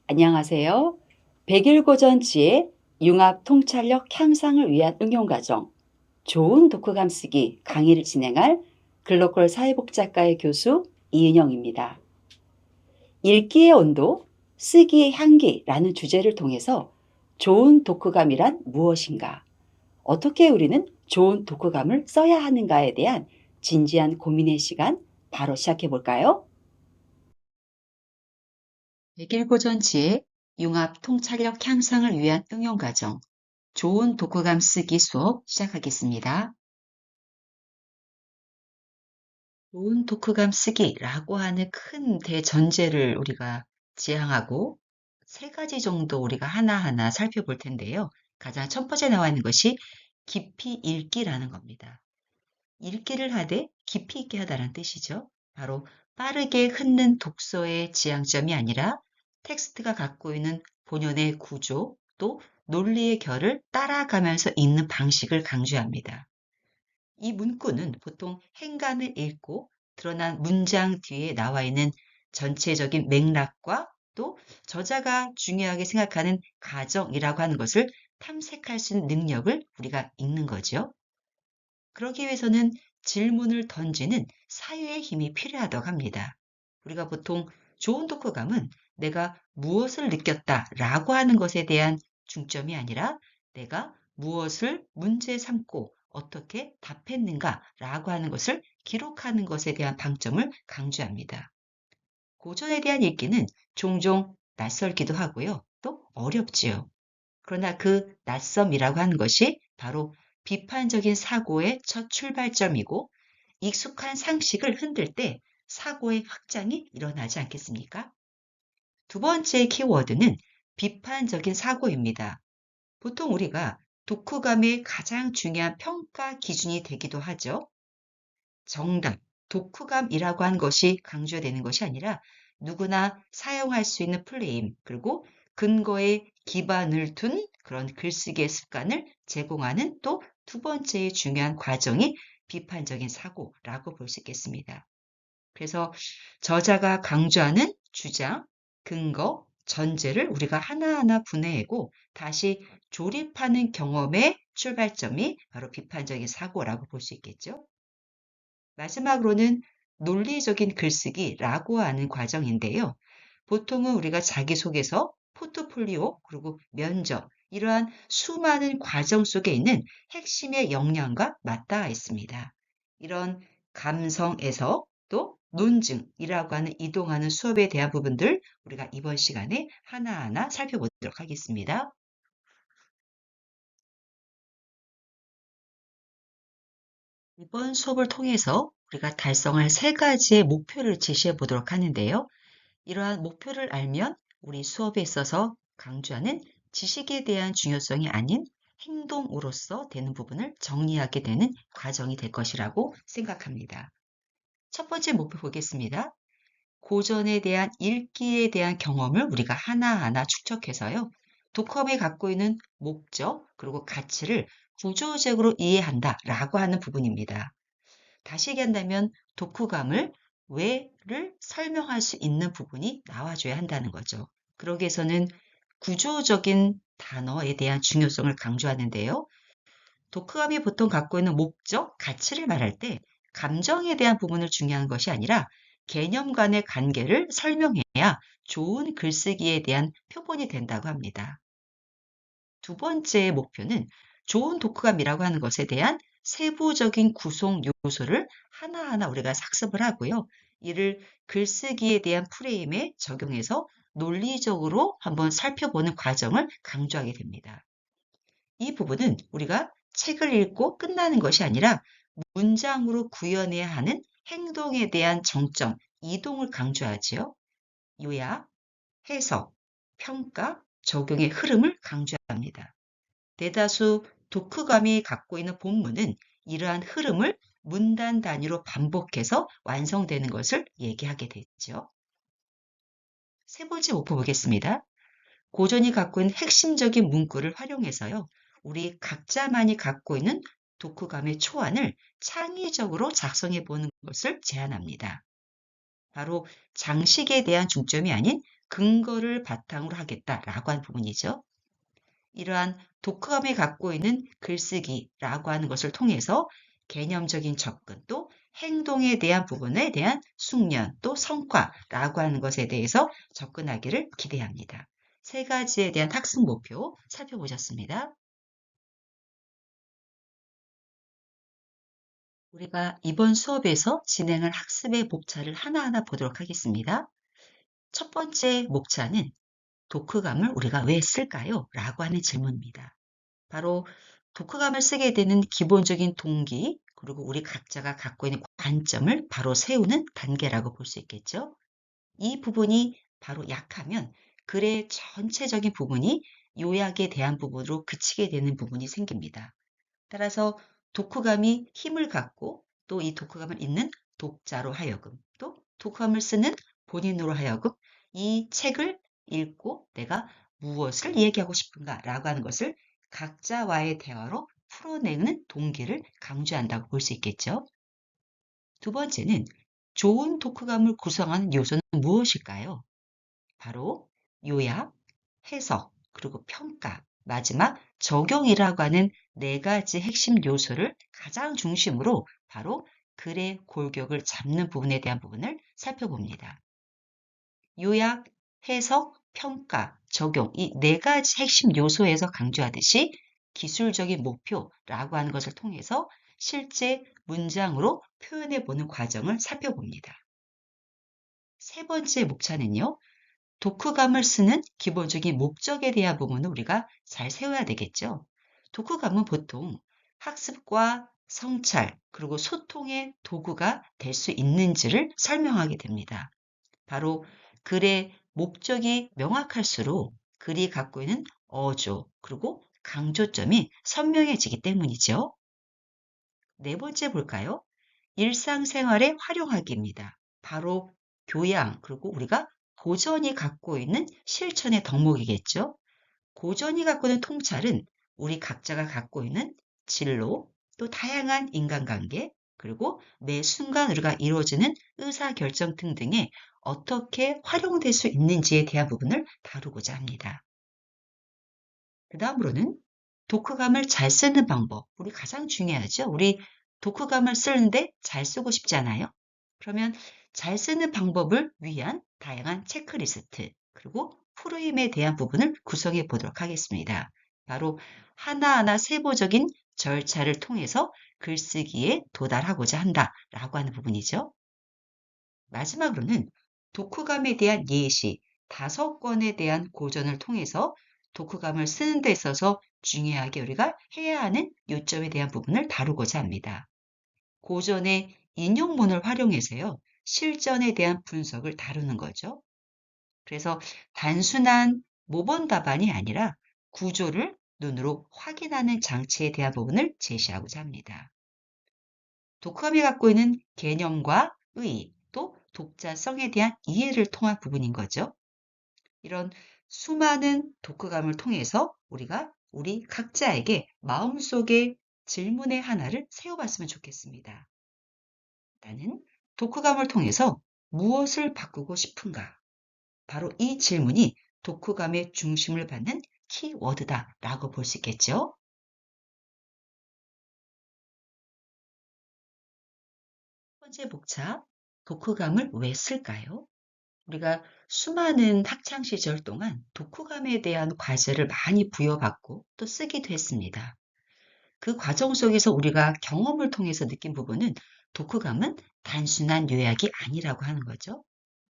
안녕하세요. 백일고전지의 융합 통찰력 향상을 위한 응용과정, 좋은 독후감 쓰기 강의를 진행할 글로컬 사회복 작가의 교수 이은영입니다. 읽기의 온도, 쓰기의 향기라는 주제를 통해서 좋은 독후감이란 무엇인가, 어떻게 우리는 좋은 독후감을 써야 하는가에 대한 진지한 고민의 시간 바로 시작해 볼까요? 백일고전지의 융합 통찰력 향상을 위한 응용과정, 좋은 독후감 쓰기 수업 시작하겠습니다. 좋은 독후감 쓰기라고 하는 큰 대전제를 우리가 지향하고 세 가지 정도 우리가 하나하나 살펴볼 텐데요. 가장 첫 번째 나와 있는 것이 깊이 읽기라는 겁니다. 읽기를 하되 깊이 있게 하다는 뜻이죠. 바로 빠르게 훑는 독서의 지향점이 아니라 텍스트가 갖고 있는 본연의 구조 또 논리의 결을 따라가면서 읽는 방식을 강조합니다. 이 문구는 보통 행간을 읽고 드러난 문장 뒤에 나와 있는 전체적인 맥락과 또 저자가 중요하게 생각하는 가정이라고 하는 것을 탐색할 수 있는 능력을 우리가 읽는 거죠. 그러기 위해서는 질문을 던지는 사유의 힘이 필요하다고 합니다. 우리가 보통 좋은 독후감은 내가 무엇을 느꼈다라고 하는 것에 대한 중점이 아니라 내가 무엇을 문제 삼고 어떻게 답했는가라고 하는 것을 기록하는 것에 대한 방점을 강조합니다. 고전에 대한 읽기는 종종 낯설기도 하고요. 또 어렵지요. 그러나 그 낯섦이라고 하는 것이 바로 비판적인 사고의 첫 출발점이고 익숙한 상식을 흔들 때 사고의 확장이 일어나지 않겠습니까? 두 번째 키워드는 비판적인 사고입니다. 보통 우리가 독후감의 가장 중요한 평가 기준이 되기도 하죠. 정답, 독후감이라고 하는 것이 강조되는 것이 아니라 누구나 사용할 수 있는 프레임, 그리고 근거에 기반을 둔 그런 글쓰기의 습관을 제공하는 또 두 번째의 중요한 과정이 비판적인 사고라고 볼 수 있겠습니다. 그래서 저자가 강조하는 주장, 근거, 전제를 우리가 하나하나 분해하고 다시 조립하는 경험의 출발점이 바로 비판적인 사고라고 볼 수 있겠죠. 마지막으로는 논리적인 글쓰기라고 하는 과정인데요. 보통은 우리가 자기소개서, 포트폴리오, 그리고 면접, 이러한 수많은 과정 속에 있는 핵심의 역량과 맞닿아 있습니다. 이런 감성에서 또 논증이라고 하는 이동하는 수업에 대한 부분들 우리가 이번 시간에 하나하나 살펴보도록 하겠습니다. 이번 수업을 통해서 우리가 달성할 세 가지의 목표를 제시해 보도록 하는데요. 이러한 목표를 알면 우리 수업에 있어서 강조하는 지식에 대한 중요성이 아닌 행동으로서 되는 부분을 정리하게 되는 과정이 될 것이라고 생각합니다. 첫 번째 목표 보겠습니다. 고전에 대한 읽기에 대한 경험을 우리가 하나하나 축적해서요. 독후감이 갖고 있는 목적 그리고 가치를 구조적으로 이해한다라고 하는 부분입니다. 다시 얘기한다면 독후감을 왜를 설명할 수 있는 부분이 나와줘야 한다는 거죠. 그러기 위해서는 구조적인 단어에 대한 중요성을 강조하는데요. 독후감이 보통 갖고 있는 목적, 가치를 말할 때 감정에 대한 부분을 중요한 것이 아니라 개념 간의 관계를 설명해야 좋은 글쓰기에 대한 표본이 된다고 합니다. 두 번째 목표는 좋은 독후감이라고 하는 것에 대한 세부적인 구성 요소를 하나하나 우리가 학습을 하고요. 이를 글쓰기에 대한 프레임에 적용해서 논리적으로 한번 살펴보는 과정을 강조하게 됩니다. 이 부분은 우리가 책을 읽고 끝나는 것이 아니라 문장으로 구현해야 하는 행동에 대한 정점, 이동을 강조하지요. 요약, 해석, 평가, 적용의 흐름을 강조합니다. 대다수 독후감이 갖고 있는 본문은 이러한 흐름을 문단 단위로 반복해서 완성되는 것을 얘기하게 됐죠. 세 번째 목표 보겠습니다. 고전이 갖고 있는 핵심적인 문구를 활용해서요. 우리 각자만이 갖고 있는 독후감의 초안을 창의적으로 작성해 보는 것을 제안합니다. 바로 장식에 대한 중점이 아닌 근거를 바탕으로 하겠다라고 하는 부분이죠. 이러한 독후감이 갖고 있는 글쓰기라고 하는 것을 통해서 개념적인 접근 또 행동에 대한 부분에 대한 숙련 또 성과라고 하는 것에 대해서 접근하기를 기대합니다. 세 가지에 대한 학습 목표 살펴보셨습니다. 우리가 이번 수업에서 진행할 학습의 목차를 하나하나 보도록 하겠습니다. 첫 번째 목차는 독후감을 우리가 왜 쓸까요? 라고 하는 질문입니다. 바로 독후감을 쓰게 되는 기본적인 동기, 그리고 우리 각자가 갖고 있는 관점을 바로 세우는 단계라고 볼 수 있겠죠. 이 부분이 바로 약하면 글의 전체적인 부분이 요약에 대한 부분으로 그치게 되는 부분이 생깁니다. 따라서 독후감이 힘을 갖고 또 이 독후감을 읽는 독자로 하여금 또 독후감을 쓰는 본인으로 하여금 이 책을 읽고 내가 무엇을 얘기하고 싶은가라고 하는 것을 각자와의 대화로 풀어내는 동기를 강조한다고 볼 수 있겠죠. 두 번째는 좋은 독후감을 구성하는 요소는 무엇일까요? 바로 요약, 해석, 그리고 평가, 마지막 적용이라고 하는 네 가지 핵심 요소를 가장 중심으로 바로 글의 골격을 잡는 부분에 대한 부분을 살펴봅니다. 요약, 해석, 평가, 적용 이 네 가지 핵심 요소에서 강조하듯이 기술적인 목표라고 하는 것을 통해서 실제 문장으로 표현해 보는 과정을 살펴봅니다. 세 번째 목차는요. 독후감을 쓰는 기본적인 목적에 대한 부분을 우리가 잘 세워야 되겠죠. 독후감은 보통 학습과 성찰, 그리고 소통의 도구가 될 수 있는지를 설명하게 됩니다. 바로 글의 목적이 명확할수록 글이 갖고 있는 어조, 그리고 강조점이 선명해지기 때문이죠. 네 번째 볼까요? 일상생활에 활용하기입니다. 바로 교양, 그리고 우리가 고전이 갖고 있는 실천의 덕목이겠죠. 고전이 갖고 있는 통찰은 우리 각자가 갖고 있는 진로, 또 다양한 인간관계, 그리고 매 순간 우리가 이루어지는 의사결정 등등에 어떻게 활용될 수 있는지에 대한 부분을 다루고자 합니다. 그 다음으로는 독후감을 잘 쓰는 방법. 우리 가장 중요하죠. 우리 독후감을 쓰는데 잘 쓰고 싶지 않아요? 그러면 잘 쓰는 방법을 위한 다양한 체크리스트, 그리고 프로임에 대한 부분을 구성해 보도록 하겠습니다. 바로 하나하나 세부적인 절차를 통해서 글쓰기에 도달하고자 한다라고 하는 부분이죠. 마지막으로는 독후감에 대한 예시 5권에 대한 고전을 통해서 독후감을 쓰는 데 있어서 중요하게 우리가 해야 하는 요점에 대한 부분을 다루고자 합니다. 고전의 인용문을 활용해서요. 실전에 대한 분석을 다루는 거죠. 그래서 단순한 모범 답안이 아니라 구조를 눈으로 확인하는 장치에 대한 부분을 제시하고자 합니다. 독후감이 갖고 있는 개념과 의의, 또 독자성에 대한 이해를 통한 부분인 거죠. 이런 수많은 독후감을 통해서 우리가 우리 각자에게 마음속에 질문의 하나를 세워봤으면 좋겠습니다. 나는 독후감을 통해서 무엇을 바꾸고 싶은가? 바로 이 질문이 독후감의 중심을 받는 키워드다라고 볼 수 있겠죠. 첫 번째 목차, 독후감을 왜 쓸까요? 우리가 수많은 학창 시절 동안 독후감에 대한 과제를 많이 부여받고 또 쓰기도 했습니다. 그 과정 속에서 우리가 경험을 통해서 느낀 부분은 독후감은 단순한 요약이 아니라고 하는 거죠.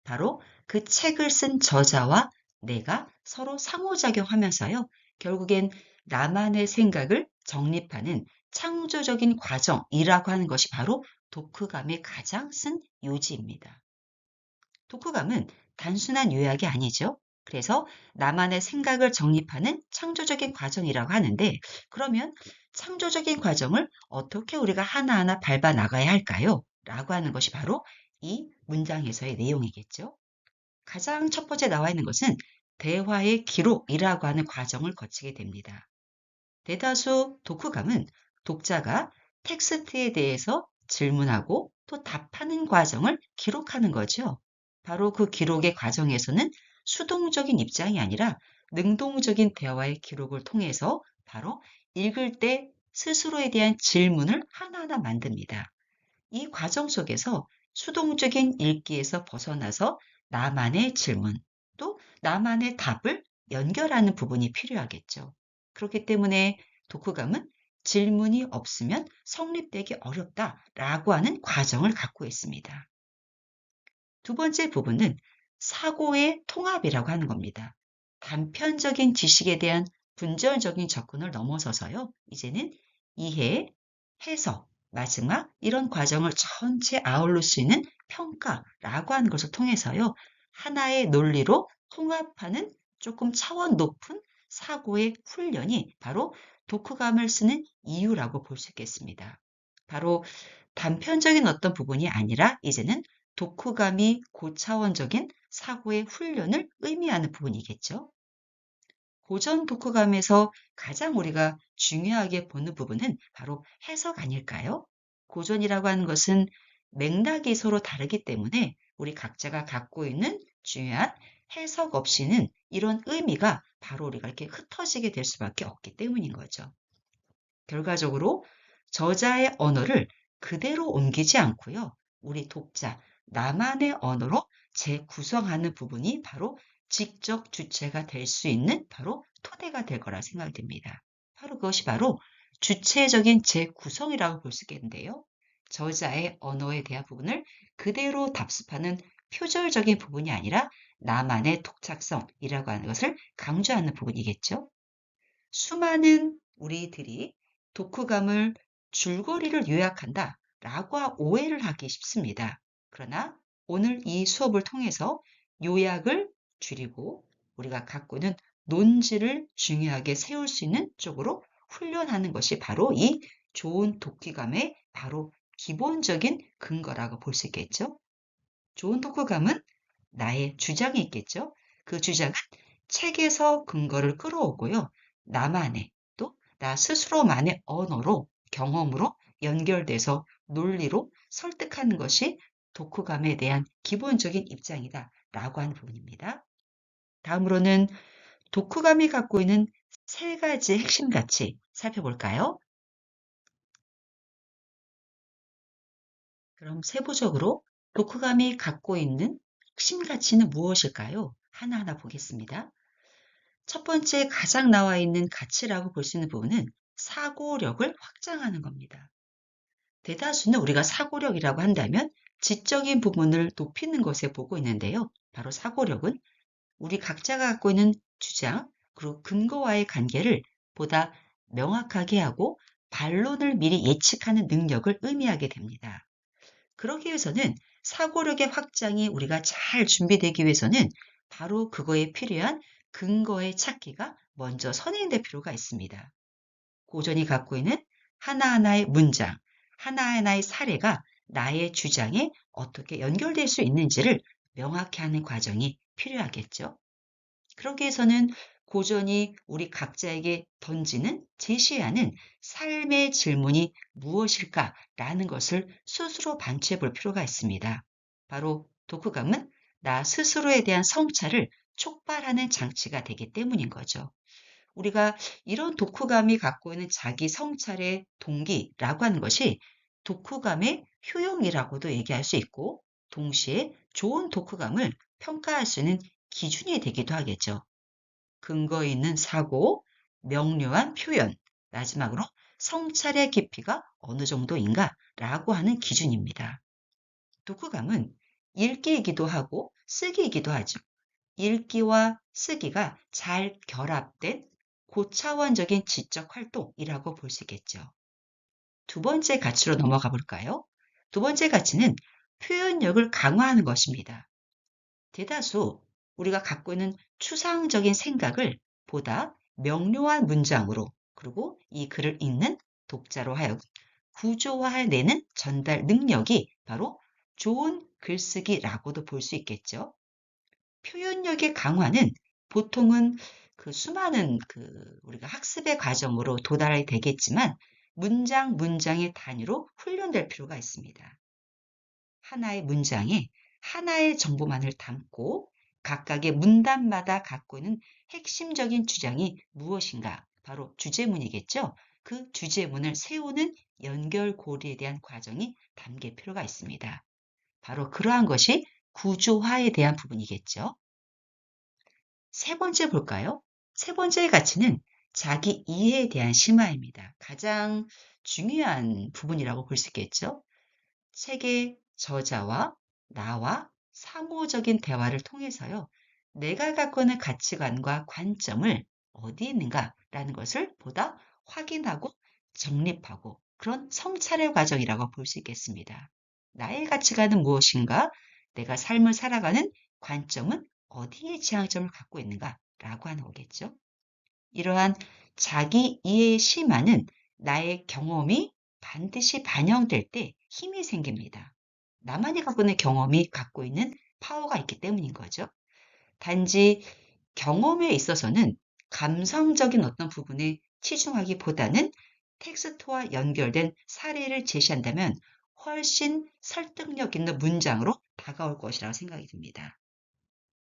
바로 그 책을 쓴 저자와 내가 서로 상호작용하면서요. 결국엔 나만의 생각을 정립하는 창조적인 과정이라고 하는 것이 바로 독후감의 가장 쓴 요지입니다. 독후감은 단순한 요약이 아니죠. 그래서 나만의 생각을 정립하는 창조적인 과정이라고 하는데 그러면 창조적인 과정을 어떻게 우리가 하나하나 밟아 나가야 할까요? 라고 하는 것이 바로 이 문장에서의 내용이겠죠. 가장 첫 번째 나와 있는 것은 대화의 기록이라고 하는 과정을 거치게 됩니다. 대다수 독후감은 독자가 텍스트에 대해서 질문하고 또 답하는 과정을 기록하는 거죠. 바로 그 기록의 과정에서는 수동적인 입장이 아니라 능동적인 대화의 기록을 통해서 바로 읽을 때 스스로에 대한 질문을 하나하나 만듭니다. 이 과정 속에서 수동적인 읽기에서 벗어나서 나만의 질문, 또 나만의 답을 연결하는 부분이 필요하겠죠. 그렇기 때문에 독후감은 질문이 없으면 성립되기 어렵다라고 하는 과정을 갖고 있습니다. 두 번째 부분은 사고의 통합이라고 하는 겁니다. 단편적인 지식에 대한 분절적인 접근을 넘어서서요. 이제는 이해, 해석, 마지막 이런 과정을 전체 아울릴 수 있는 평가라고 하는 것을 통해서요. 하나의 논리로 통합하는 조금 차원 높은 사고의 훈련이 바로 독후감을 쓰는 이유라고 볼 수 있겠습니다. 바로 단편적인 어떤 부분이 아니라 이제는 독후감이 고차원적인 사고의 훈련을 의미하는 부분이겠죠. 고전 독후감에서 가장 우리가 중요하게 보는 부분은 바로 해석 아닐까요? 고전이라고 하는 것은 맥락이 서로 다르기 때문에 우리 각자가 갖고 있는 중요한 해석 없이는 이런 의미가 바로 우리가 이렇게 흩어지게 될 수밖에 없기 때문인 거죠. 결과적으로 저자의 언어를 그대로 옮기지 않고요. 우리 독자, 나만의 언어로 재구성하는 부분이 바로 직접 주체가 될 수 있는 바로 토대가 될 거라 생각됩니다. 바로 그것이 바로 주체적인 재구성이라고 볼 수 있겠는데요. 저자의 언어에 대한 부분을 그대로 답습하는 표절적인 부분이 아니라 나만의 독창성이라고 하는 것을 강조하는 부분이겠죠. 수많은 우리들이 독후감을 줄거리를 요약한다 라고 오해를 하기 쉽습니다. 그러나 오늘 이 수업을 통해서 요약을 줄이고 우리가 갖고 있는 논지를 중요하게 세울 수 있는 쪽으로 훈련하는 것이 바로 이 좋은 독후감의 바로 기본적인 근거라고 볼 수 있겠죠. 좋은 독후감은 나의 주장이 있겠죠. 그 주장은 책에서 근거를 끌어오고요. 나만의 또 나 스스로만의 언어로 경험으로 연결돼서 논리로 설득하는 것이 독후감에 대한 기본적인 입장이다 라고 하는 부분입니다. 다음으로는 독후감이 갖고 있는 세 가지 핵심 가치 살펴볼까요? 그럼 세부적으로 독후감이 갖고 있는 핵심 가치는 무엇일까요? 하나하나 보겠습니다. 첫 번째 가장 나와 있는 가치라고 볼 수 있는 부분은 사고력을 확장하는 겁니다. 대다수는 우리가 사고력이라고 한다면 지적인 부분을 높이는 것에 보고 있는데요. 바로 사고력은 우리 각자가 갖고 있는 주장, 그리고 근거와의 관계를 보다 명확하게 하고 반론을 미리 예측하는 능력을 의미하게 됩니다. 그러기 위해서는 사고력의 확장이 우리가 잘 준비되기 위해서는 바로 그거에 필요한 근거의 찾기가 먼저 선행될 필요가 있습니다. 고전이 갖고 있는 하나하나의 문장, 하나하나의 사례가 나의 주장에 어떻게 연결될 수 있는지를 명확히 하는 과정이 필요하겠죠. 그러기 위해서는 고전이 우리 각자에게 던지는, 제시하는 삶의 질문이 무엇일까라는 것을 스스로 반추해 볼 필요가 있습니다. 바로 독후감은 나 스스로에 대한 성찰을 촉발하는 장치가 되기 때문인 거죠. 우리가 이런 독후감이 갖고 있는 자기 성찰의 동기라고 하는 것이 독후감의 효용이라고도 얘기할 수 있고, 동시에 좋은 독후감을 평가할 수 있는 기준이 되기도 하겠죠. 근거 있는 사고, 명료한 표현, 마지막으로 성찰의 깊이가 어느 정도인가라고 하는 기준입니다. 독후감은 읽기이기도 하고 쓰기이기도 하죠. 읽기와 쓰기가 잘 결합된 고차원적인 지적 활동이라고 볼 수 있겠죠. 두 번째 가치로 넘어가 볼까요? 두 번째 가치는 표현력을 강화하는 것입니다. 대다수 우리가 갖고 있는 추상적인 생각을 보다 명료한 문장으로 그리고 이 글을 읽는 독자로 하여금 구조화해내는 전달 능력이 바로 좋은 글쓰기라고도 볼 수 있겠죠. 표현력의 강화는 보통은 그 수많은 우리가 학습의 과정으로 도달이 되겠지만 문장의 단위로 훈련될 필요가 있습니다. 하나의 문장에 하나의 정보만을 담고 각각의 문단마다 갖고 있는 핵심적인 주장이 무엇인가? 바로 주제문이겠죠. 그 주제문을 세우는 연결고리에 대한 과정이 담길 필요가 있습니다. 바로 그러한 것이 구조화에 대한 부분이겠죠. 세 번째 볼까요? 세 번째의 가치는 자기 이해에 대한 심화입니다. 가장 중요한 부분이라고 볼 수 있겠죠. 책의 저자와 나와 상호적인 대화를 통해서요. 내가 갖고 있는 가치관과 관점을 어디 있는가라는 것을 보다 확인하고 정립하고 그런 성찰의 과정이라고 볼 수 있겠습니다. 나의 가치관은 무엇인가? 내가 삶을 살아가는 관점은 어디에 지향점을 갖고 있는가라고 하는 거겠죠. 이러한 자기 이해의 심화는 나의 경험이 반드시 반영될 때 힘이 생깁니다. 나만이 갖고 있는 경험이 갖고 있는 파워가 있기 때문인 거죠. 단지 경험에 있어서는 감성적인 어떤 부분에 치중하기보다는 텍스트와 연결된 사례를 제시한다면 훨씬 설득력 있는 문장으로 다가올 것이라고 생각이 듭니다.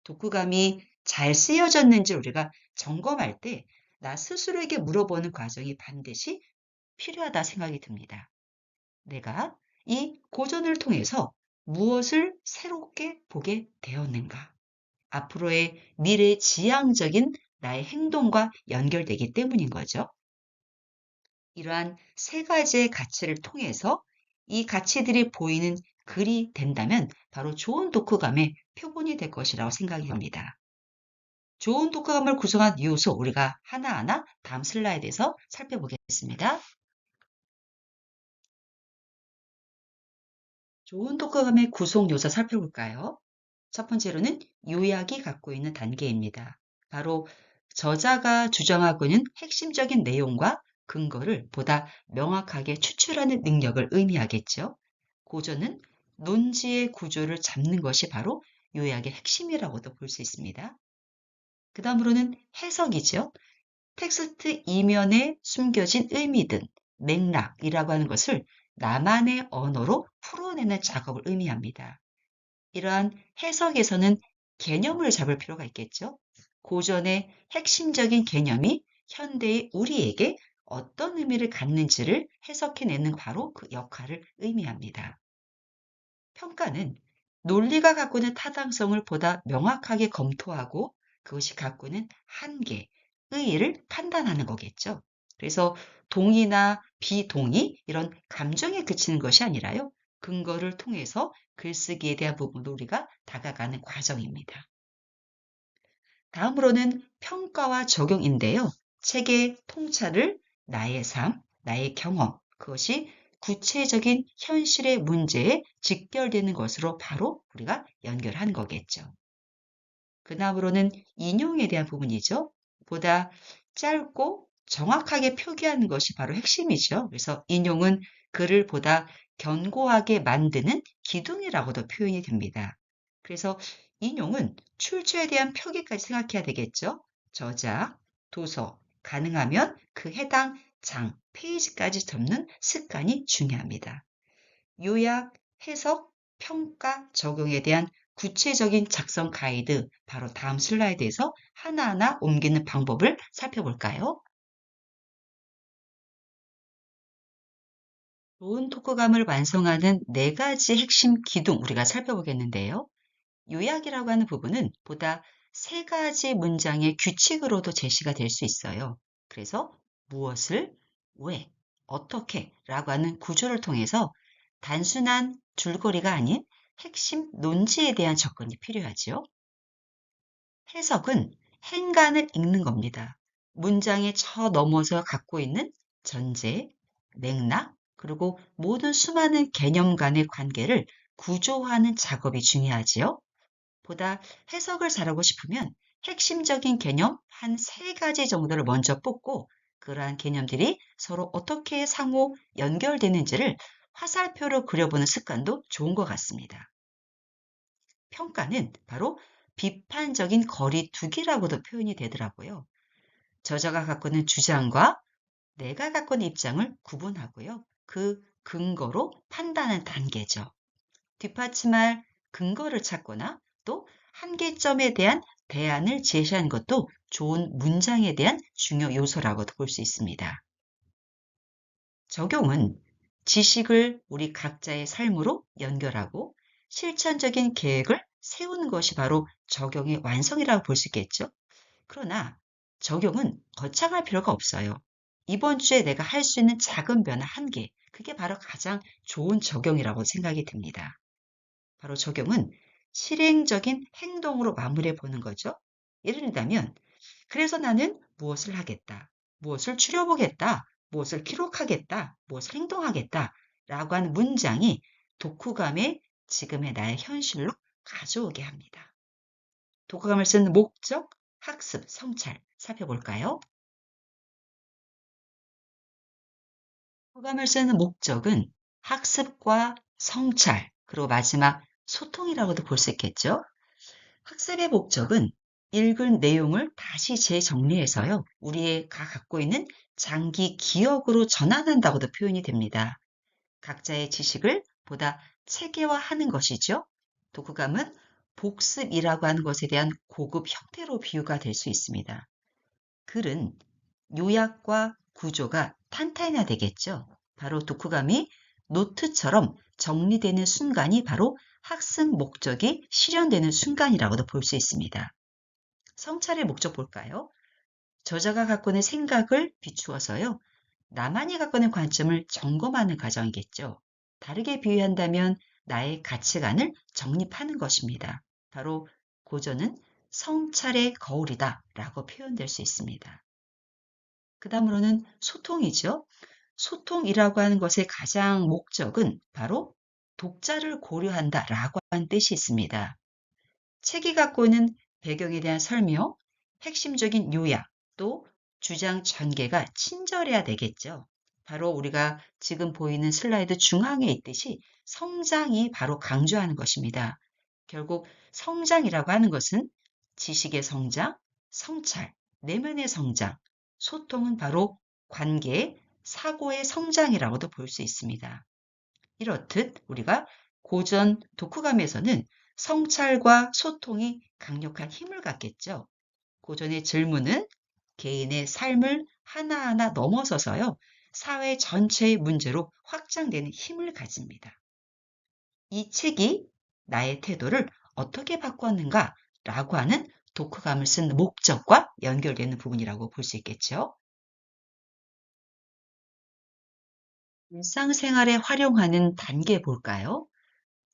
독후감이 잘 쓰여졌는지 우리가 점검할 때 나 스스로에게 물어보는 과정이 반드시 필요하다 생각이 듭니다. 내가 이 고전을 통해서 무엇을 새롭게 보게 되었는가? 앞으로의 미래 지향적인 나의 행동과 연결되기 때문인 거죠. 이러한 세 가지의 가치를 통해서 이 가치들이 보이는 글이 된다면 바로 좋은 독후감의 표본이 될 것이라고 생각이 듭니다. 좋은 독후감을 구성한 요소 우리가 하나하나 다음 슬라이드에서 살펴보겠습니다. 좋은 독후감의 구성 요소 살펴볼까요? 첫 번째로는 요약이 갖고 있는 단계입니다. 바로 저자가 주장하고 있는 핵심적인 내용과 근거를 보다 명확하게 추출하는 능력을 의미하겠죠. 고전은 논지의 구조를 잡는 것이 바로 요약의 핵심이라고도 볼 수 있습니다. 그 다음으로는 해석이죠. 텍스트 이면에 숨겨진 의미든 맥락이라고 하는 것을 나만의 언어로 풀어내는 작업을 의미합니다. 이러한 해석에서는 개념을 잡을 필요가 있겠죠. 고전의 핵심적인 개념이 현대의 우리에게 어떤 의미를 갖는지를 해석해내는 바로 그 역할을 의미합니다. 평가는 논리가 갖고 있는 타당성을 보다 명확하게 검토하고 그것이 갖고 있는 한계, 의의를 판단하는 거겠죠. 그래서 동의나 비동의 이런 감정에 그치는 것이 아니라요. 근거를 통해서 글쓰기에 대한 부분도 우리가 다가가는 과정입니다. 다음으로는 평가와 적용인데요. 책의 통찰을 나의 삶, 나의 경험, 그것이 구체적인 현실의 문제에 직결되는 것으로 바로 우리가 연결한 거겠죠. 그 다음으로는 인용에 대한 부분이죠. 보다 짧고 정확하게 표기하는 것이 바로 핵심이죠. 그래서 인용은 글을 보다 견고하게 만드는 기둥이라고도 표현이 됩니다. 그래서 인용은 출처에 대한 표기까지 생각해야 되겠죠. 저자, 도서, 가능하면 그 해당 장, 페이지까지 접는 습관이 중요합니다. 요약, 해석, 평가, 적용에 대한 구체적인 작성 가이드, 바로 다음 슬라이드에서 하나하나 옮기는 방법을 살펴볼까요? 좋은 독후감을 완성하는 네 가지 핵심 기둥 우리가 살펴보겠는데요. 요약이라고 하는 부분은 보다 세 가지 문장의 규칙으로도 제시가 될 수 있어요. 그래서 무엇을, 왜, 어떻게 라고 하는 구조를 통해서 단순한 줄거리가 아닌 핵심 논지에 대한 접근이 필요하지요. 해석은 행간을 읽는 겁니다. 문장의 저 넘어서 갖고 있는 전제, 맥락, 그리고 모든 수많은 개념 간의 관계를 구조화하는 작업이 중요하지요. 보다 해석을 잘하고 싶으면 핵심적인 개념 한 세 가지 정도를 먼저 뽑고 그러한 개념들이 서로 어떻게 상호 연결되는지를 화살표로 그려보는 습관도 좋은 것 같습니다. 평가는 바로 비판적인 거리두기라고도 표현이 되더라고요. 저자가 갖고 있는 주장과 내가 갖고 있는 입장을 구분하고요. 그 근거로 판단하는 단계죠. 뒷받침할 근거를 찾거나 또 한계점에 대한 대안을 제시하는 것도 좋은 문장에 대한 중요 요소라고도 볼 수 있습니다. 적용은 지식을 우리 각자의 삶으로 연결하고 실천적인 계획을 세우는 것이 바로 적용의 완성이라고 볼 수 있겠죠. 그러나 적용은 거창할 필요가 없어요. 이번 주에 내가 할 수 있는 작은 변화 한 개, 그게 바로 가장 좋은 적용이라고 생각이 듭니다. 바로 적용은 실행적인 행동으로 마무리해 보는 거죠. 예를 들자면, 그래서 나는 무엇을 하겠다, 무엇을 줄여보겠다, 무엇을 기록하겠다, 무엇을 행동하겠다 라고 하는 문장이 독후감에 지금의 나의 현실로 가져오게 합니다. 독후감을 쓰는 목적, 학습, 성찰 살펴볼까요? 독후감을 쓰는 목적은 학습과 성찰, 그리고 마지막 소통이라고도 볼 수 있겠죠. 학습의 목적은 읽은 내용을 다시 재정리해서요, 우리가 갖고 있는 장기 기억으로 전환한다고도 표현이 됩니다. 각자의 지식을 보다 체계화하는 것이죠. 독후감은 복습이라고 하는 것에 대한 고급 형태로 비유가 될 수 있습니다. 글은 요약과 구조가 탄탄해되겠죠. 바로 독후감이 노트처럼 정리되는 순간이 바로 학습 목적이 실현되는 순간이라고도 볼 수 있습니다. 성찰의 목적 볼까요? 저자가 갖고 있는 생각을 비추어서요, 나만이 갖고 있는 관점을 점검하는 과정이겠죠. 다르게 비유한다면 나의 가치관을 정립하는 것입니다. 바로 고전은 성찰의 거울이다 라고 표현될 수 있습니다. 그 다음으로는 소통이죠. 소통이라고 하는 것의 가장 목적은 바로 독자를 고려한다 라고 하는 뜻이 있습니다. 책이 갖고 있는 배경에 대한 설명, 핵심적인 요약, 또 주장 전개가 친절해야 되겠죠. 바로 우리가 지금 보이는 슬라이드 중앙에 있듯이 성장이 바로 강조하는 것입니다. 결국 성장이라고 하는 것은 지식의 성장, 성찰, 내면의 성장, 소통은 바로 관계, 사고의 성장이라고도 볼 수 있습니다. 이렇듯 우리가 고전 독후감에서는 성찰과 소통이 강력한 힘을 갖겠죠. 고전의 질문은 개인의 삶을 하나하나 넘어서서요, 사회 전체의 문제로 확장되는 힘을 가집니다. 이 책이 나의 태도를 어떻게 바꿨는가 라고 하는 독후감을 쓴 목적과 연결되는 부분이라고 볼 수 있겠죠. 일상생활에 활용하는 단계 볼까요?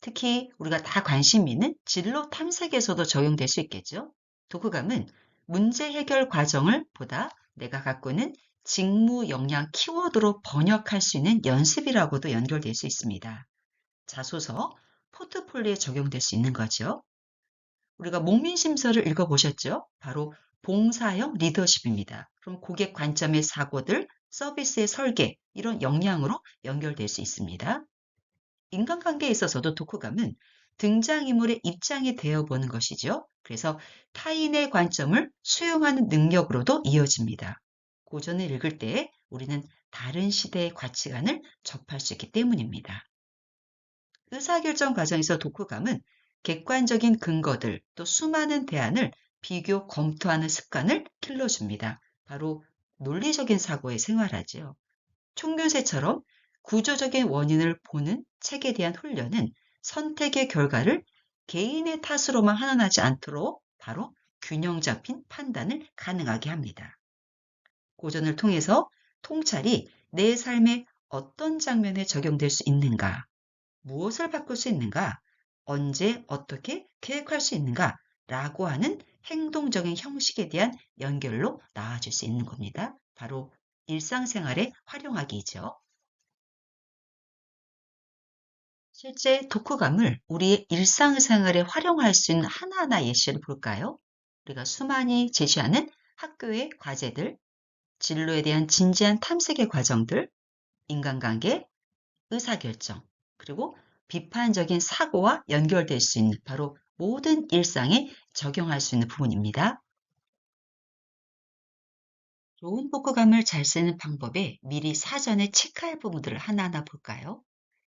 특히 우리가 다 관심 있는 진로 탐색에서도 적용될 수 있겠죠. 독후감은 문제 해결 과정을 보다 내가 갖고 있는 직무 역량 키워드로 번역할 수 있는 연습이라고도 연결될 수 있습니다. 자소서, 포트폴리오에 적용될 수 있는 거죠. 우리가 목민심서를 읽어보셨죠? 바로 봉사형 리더십입니다. 그럼 고객 관점의 사고들, 서비스의 설계, 이런 역량으로 연결될 수 있습니다. 인간관계에 있어서도 독후감은 등장인물의 입장이 되어보는 것이죠. 그래서 타인의 관점을 수용하는 능력으로도 이어집니다. 고전을 읽을 때 우리는 다른 시대의 가치관을 접할 수 있기 때문입니다. 의사결정 과정에서 독후감은 객관적인 근거들, 또 수많은 대안을 비교 검토하는 습관을 길러줍니다. 바로 논리적인 사고에 생활하지요. 총교세처럼 구조적인 원인을 보는 책에 대한 훈련은 선택의 결과를 개인의 탓으로만 hand하지 않도록 바로 균형 잡힌 판단을 가능하게 합니다. 고전을 통해서 통찰이 내 삶의 어떤 장면에 적용될 수 있는가, 무엇을 바꿀 수 있는가, 언제 어떻게 계획할 수 있는가 라고 하는 행동적인 형식에 대한 연결로 나아질 수 있는 겁니다. 바로 일상생활에 활용하기죠. 실제 독후감을 우리의 일상생활에 활용할 수 있는 하나하나 예시를 볼까요? 우리가 수많이 제시하는 학교의 과제들, 진로에 대한 진지한 탐색의 과정들, 인간관계, 의사결정, 그리고 비판적인 사고와 연결될 수 있는 바로 모든 일상에 적용할 수 있는 부분입니다. 좋은 독후감을 잘 쓰는 방법에 미리 사전에 체크할 부분들을 하나하나 볼까요?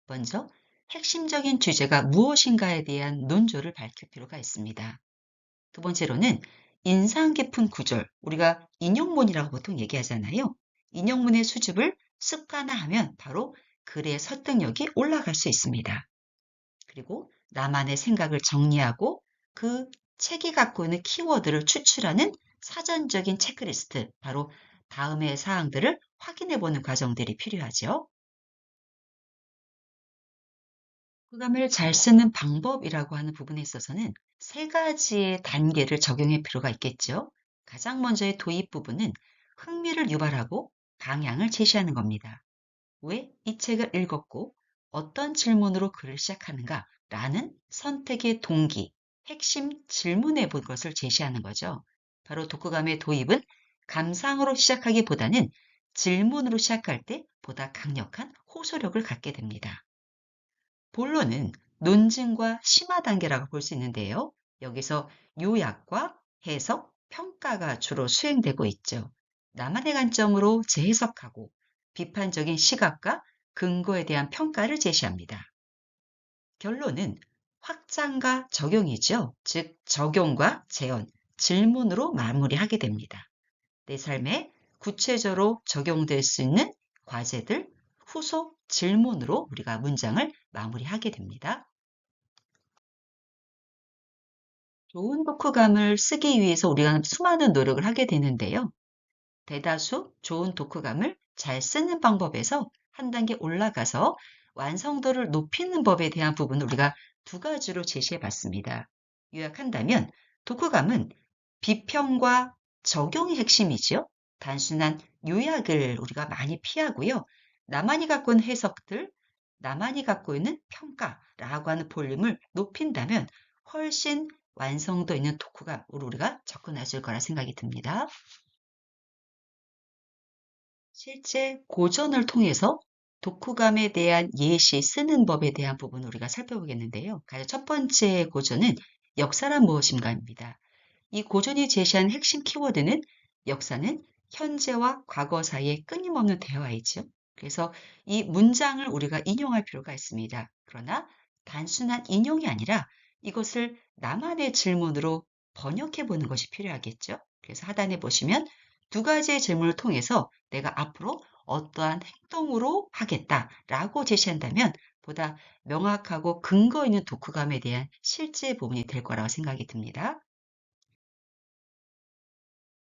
먼저 핵심적인 주제가 무엇인가에 대한 논조를 밝힐 필요가 있습니다. 두 번째로는 인상 깊은 구절, 우리가 인용문이라고 보통 얘기하잖아요. 인용문의 수줍을 습관화하면 바로 글의 설득력이 올라갈 수 있습니다. 그리고 나만의 생각을 정리하고 그 책이 갖고 있는 키워드를 추출하는 사전적인 체크리스트, 바로 다음의 사항들을 확인해 보는 과정들이 필요하죠. 호감을 잘 쓰는 방법이라고 하는 부분에 있어서는 세 가지의 단계를 적용할 필요가 있겠죠. 가장 먼저의 도입 부분은 흥미를 유발하고 방향을 제시하는 겁니다. 왜 이 책을 읽었고 어떤 질문으로 글을 시작하는가 라는 선택의 동기, 핵심 질문해 본 것을 제시하는 거죠. 바로 독후감의 도입은 감상으로 시작하기보다는 질문으로 시작할 때 보다 강력한 호소력을 갖게 됩니다. 본론은 논증과 심화 단계라고 볼 수 있는데요. 여기서 요약과 해석, 평가가 주로 수행되고 있죠. 나만의 관점으로 재해석하고 비판적인 시각과 근거에 대한 평가를 제시합니다. 결론은 확장과 적용이죠. 즉, 적용과 재현, 질문으로 마무리하게 됩니다. 내 삶에 구체적으로 적용될 수 있는 과제들, 후속 질문으로 우리가 문장을 마무리하게 됩니다. 좋은 독후감을 쓰기 위해서 우리가 수많은 노력을 하게 되는데요. 대다수 좋은 독후감을 잘 쓰는 방법에서 한 단계 올라가서 완성도를 높이는 법에 대한 부분을 우리가 두 가지로 제시해 봤습니다. 요약한다면 독후감은 비평과 적용이 핵심이죠. 단순한 요약을 우리가 많이 피하고요. 나만이 갖고 있는 해석들, 나만이 갖고 있는 평가라고 하는 볼륨을 높인다면 훨씬 완성도 있는 독후감으로 우리가 접근할 수 있을 거라 생각이 듭니다. 실제 고전을 통해서 독후감에 대한 예시 쓰는 법에 대한 부분을 우리가 살펴보겠는데요. 가장 첫 번째 고전은 역사란 무엇인가입니다. 이 고전이 제시한 핵심 키워드는 역사는 현재와 과거 사이에 끊임없는 대화이죠. 그래서 이 문장을 우리가 인용할 필요가 있습니다. 그러나 단순한 인용이 아니라 이것을 나만의 질문으로 번역해 보는 것이 필요하겠죠. 그래서 하단에 보시면 두 가지의 질문을 통해서 내가 앞으로 어떠한 행동으로 하겠다라고 제시한다면 보다 명확하고 근거 있는 독후감에 대한 실제 부분이 될 거라고 생각이 듭니다.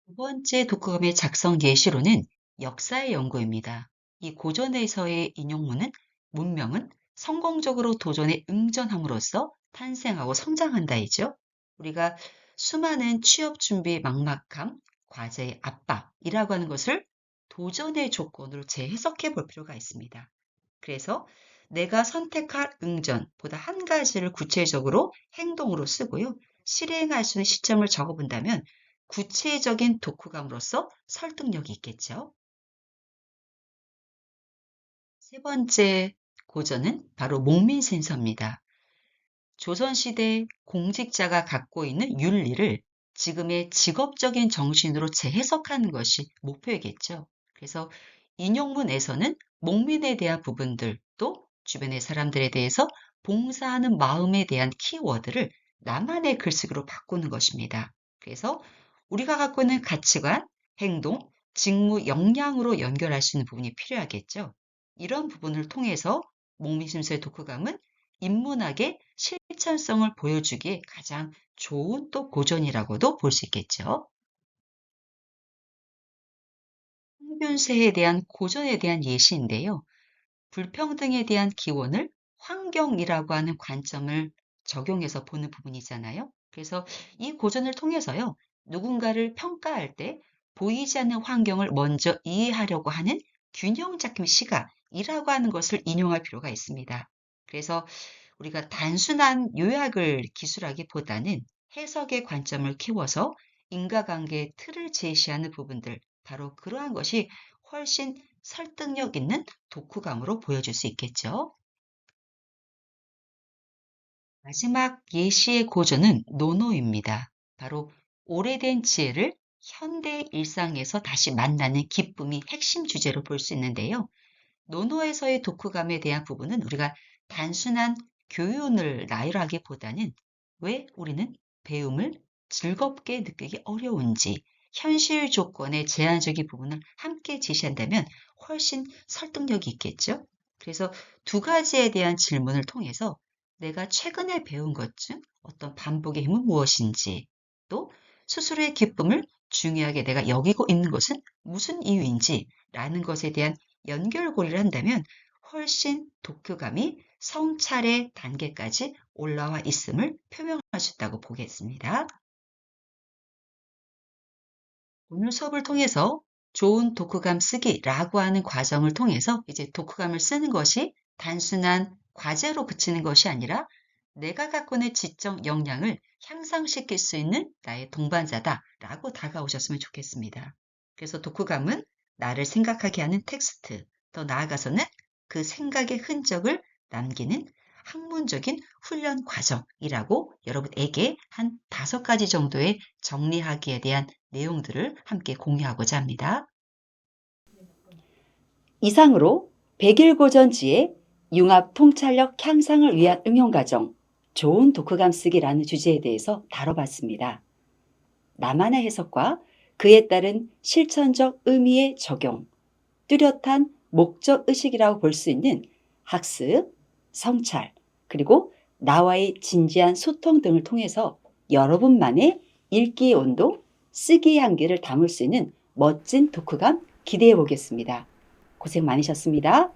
두 번째 독후감의 작성 예시로는 역사의 연구입니다. 이 고전에서의 인용문은 문명은 성공적으로 도전에 응전함으로써 탄생하고 성장한다이죠. 우리가 수많은 취업 준비의 막막함, 과제의 압박이라고 하는 것을 도전의 조건으로 재해석해 볼 필요가 있습니다. 그래서 내가 선택할 응전보다 한 가지를 구체적으로 행동으로 쓰고요. 실행할 수 있는 시점을 적어본다면 구체적인 독후감으로서 설득력이 있겠죠. 세 번째 고전은 바로 목민신서입니다. 조선시대 공직자가 갖고 있는 윤리를 지금의 직업적인 정신으로 재해석하는 것이 목표이겠죠. 그래서 인용문에서는 목민에 대한 부분들 또 주변의 사람들에 대해서 봉사하는 마음에 대한 키워드를 나만의 글쓰기로 바꾸는 것입니다. 그래서 우리가 갖고 있는 가치관, 행동, 직무 역량으로 연결할 수 있는 부분이 필요하겠죠. 이런 부분을 통해서 목민심서의 독후감은 인문학의 실천성을 보여주기에 가장 좋은 또 고전이라고도 볼 수 있겠죠. 평균세에 대한 고전에 대한 예시인데요. 불평등에 대한 기원을 환경이라고 하는 관점을 적용해서 보는 부분이잖아요. 그래서 이 고전을 통해서요. 누군가를 평가할 때 보이지 않는 환경을 먼저 이해하려고 하는 균형 잡힌 시각이라고 하는 것을 인용할 필요가 있습니다. 그래서 우리가 단순한 요약을 기술하기보다는 해석의 관점을 키워서 인과관계의 틀을 제시하는 부분들, 바로 그러한 것이 훨씬 설득력 있는 독후감으로 보여줄 수 있겠죠. 마지막 예시의 고전은 노노입니다. 바로 오래된 지혜를 현대 일상에서 다시 만나는 기쁨이 핵심 주제로 볼 수 있는데요. 노노에서의 독후감에 대한 부분은 우리가 단순한 교훈을 나열하기보다는 왜 우리는 배움을 즐겁게 느끼기 어려운지 현실 조건의 제한적인 부분을 함께 제시한다면 훨씬 설득력이 있겠죠. 그래서 두 가지에 대한 질문을 통해서 내가 최근에 배운 것 중 어떤 반복의 힘은 무엇인지, 또 스스로의 기쁨을 중요하게 내가 여기고 있는 것은 무슨 이유인지 라는 것에 대한 연결고리를 한다면 훨씬 독후감이 성찰의 단계까지 올라와 있음을 표명할 수 있다고 보겠습니다. 오늘 수업을 통해서 좋은 독후감 쓰기라고 하는 과정을 통해서 이제 독후감을 쓰는 것이 단순한 과제로 그치는 것이 아니라 내가 갖고 있는 지적 역량을 향상시킬 수 있는 나의 동반자다라고 다가오셨으면 좋겠습니다. 그래서 독후감은 나를 생각하게 하는 텍스트, 더 나아가서는 그 생각의 흔적을 남기는 학문적인 훈련 과정이라고 여러분에게 한 5가지 정도의 정리하기에 대한 내용들을 함께 공유하고자 합니다. 이상으로 100일 고전지의 융합 통찰력 향상을 위한 응용과정, 좋은 독후감 쓰기라는 주제에 대해서 다뤄봤습니다. 나만의 해석과 그에 따른 실천적 의미의 적용, 뚜렷한 목적의식이라고 볼 수 있는 학습, 성찰, 그리고 나와의 진지한 소통 등을 통해서 여러분만의 읽기의 온도, 쓰기의 한계를 담을 수 있는 멋진 독후감 기대해 보겠습니다. 고생 많으셨습니다.